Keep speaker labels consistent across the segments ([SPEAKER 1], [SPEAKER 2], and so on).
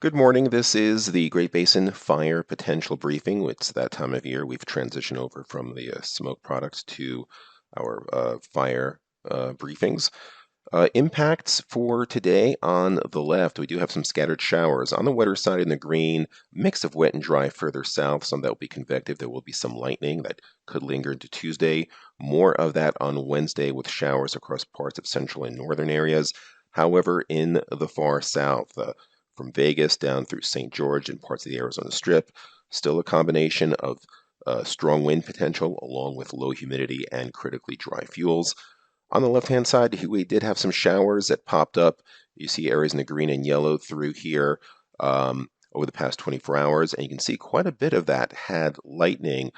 [SPEAKER 1] Good morning. This is the Great Basin Fire Potential Briefing. It's that time of year. We've transitioned over from the smoke products to our fire briefings. Impacts for today on the left, we do have some scattered showers. On the wetter side in the green, mix of wet and dry further south. Some that will be convective. There will be some lightning that could linger into Tuesday. More of that on Wednesday with showers across parts of central and northern areas. However, in the far south, from Vegas down through St. George and parts of the Arizona Strip, still a combination of strong wind potential along with low humidity and critically dry fuels. On the left-hand side, we did have some showers that popped up. You see areas in the green and yellow through here over the past 24 hours, and you can see quite a bit of that had lightning.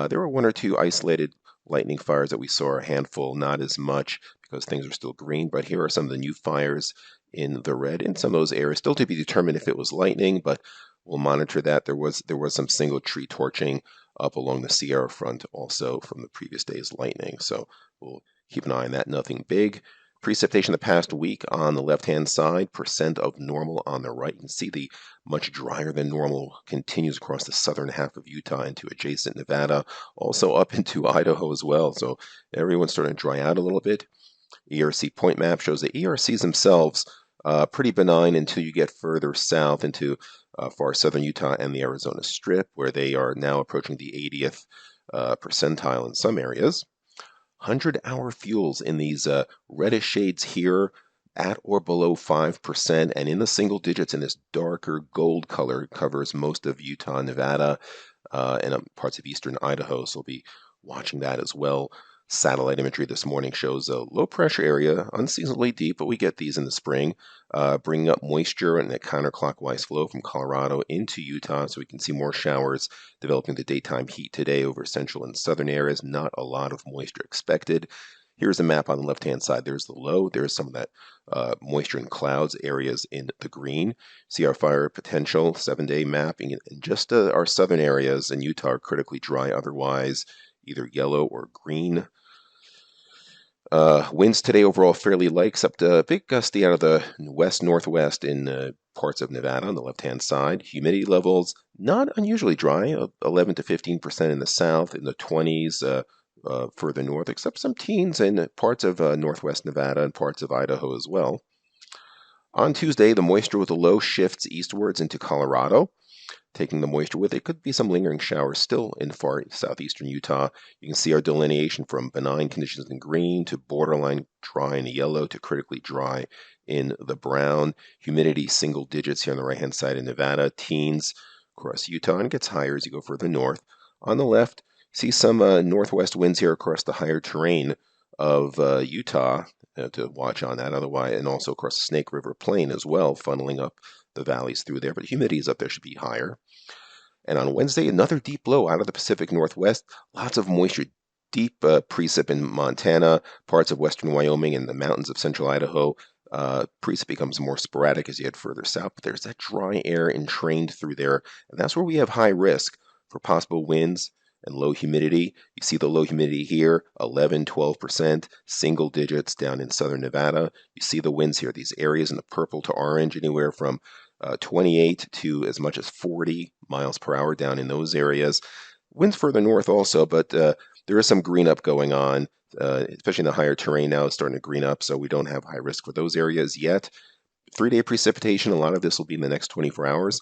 [SPEAKER 1] There were one or two isolated lightning fires that we saw, a handful, not as much because things are still green, but here are some of the new fires in the red in some of those areas. Still to be determined if it was lightning, but we'll monitor that. There was some single tree torching up along the Sierra front also from the previous day's lightning. So we'll keep an eye on that. Nothing big. Precipitation the past week on the left-hand side, percent of normal on the right. You can see the much drier than normal continues across the southern half of Utah into adjacent Nevada, also up into Idaho as well. So everyone's starting to dry out a little bit. ERC point map shows the ERCs themselves pretty benign until you get further south into far southern Utah and the Arizona Strip, where they are now approaching the 80th percentile in some areas. 100-hour fuels in these reddish shades here at or below 5%, and in the single digits in this darker gold color covers most of Utah, Nevada, and parts of eastern Idaho, so we'll be watching that as well. Satellite imagery this morning shows a low pressure area, unseasonably deep, but we get these in the spring, bringing up moisture and a counterclockwise flow from Colorado into Utah, so we can see more showers developing the daytime heat today over central and southern areas. Not a lot of moisture expected. Here's a map on the left-hand side. There's the low. There's some of that moisture and clouds areas in the green. See our fire potential 7-day mapping, and just our southern areas in Utah are critically dry. Otherwise, either yellow or green. Winds today overall fairly light, except a big gusty out of the west-northwest in parts of Nevada on the left-hand side. Humidity levels not unusually dry, 11 to 15% in the south, in the 20s further north, except some teens in parts of northwest Nevada and parts of Idaho as well. On Tuesday, the moisture with the low shifts eastwards into Colorado. Taking the moisture with it, could be some lingering showers still in far southeastern Utah. You can see our delineation from benign conditions in green to borderline dry in the yellow to critically dry in the brown. Humidity single digits here on the right-hand side in Nevada, teens across Utah, and it gets higher as you go further north. On the left, see some northwest winds here across the higher terrain of Utah to watch on that. Otherwise, and also across the Snake River Plain as well, funneling up the valleys through there, but humidities up there should be higher. And on Wednesday, another deep low out of the Pacific Northwest. Lots of moisture, deep precip in Montana, parts of western Wyoming, and the mountains of central Idaho. Precip becomes more sporadic as you head further south, but there's that dry air entrained through there, and that's where we have high risk for possible winds and low humidity. You see the low humidity here, 11, 12%, single digits down in southern Nevada. You see the winds here, these areas in the purple to orange, anywhere from 28 to as much as 40 miles per hour down in those areas. Winds further north also, but there is some green up going on, especially in the higher terrain now. It's starting to green up, so we don't have high risk for those areas yet. 3-day precipitation, a lot of this will be in the next 24 hours.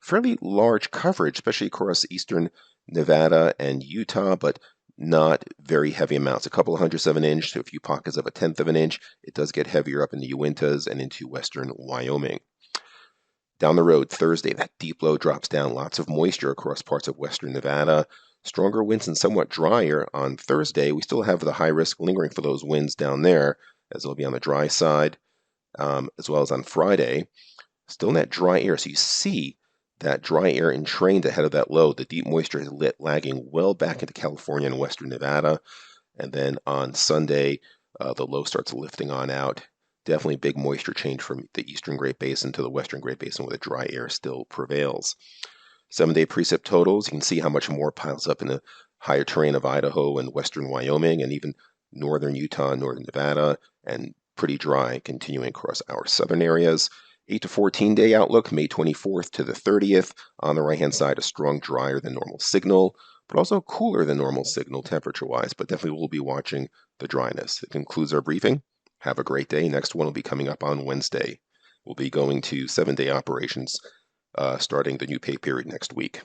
[SPEAKER 1] Fairly large coverage, especially across eastern Nevada and Utah, but not very heavy amounts. A couple of hundredths of an inch to a few pockets of a tenth of an inch. It does get heavier up in the Uintas and into western Wyoming. Down the road, Thursday, that deep low drops down. Lots of moisture across parts of western Nevada. Stronger winds and somewhat drier on Thursday. We still have the high risk lingering for those winds down there, as they'll be on the dry side, as well as on Friday. Still in that dry air, so you see that dry air entrained ahead of that low. The deep moisture is lagging well back into California and western Nevada. And then on Sunday, the low starts lifting on out. Definitely big moisture change from the eastern Great Basin to the western Great Basin where the dry air still prevails. 7-day precip totals, you can see how much more piles up in the higher terrain of Idaho and western Wyoming and even northern Utah, northern Nevada, and pretty dry continuing across our southern areas. 8 to 14 day outlook, May 24th to the 30th. On the right hand side, a strong drier than normal signal, but also cooler than normal signal temperature wise. But definitely we'll be watching the dryness. It concludes our briefing. Have a great day. Next one will be coming up on Wednesday. We'll be going to 7-day operations starting the new pay period next week.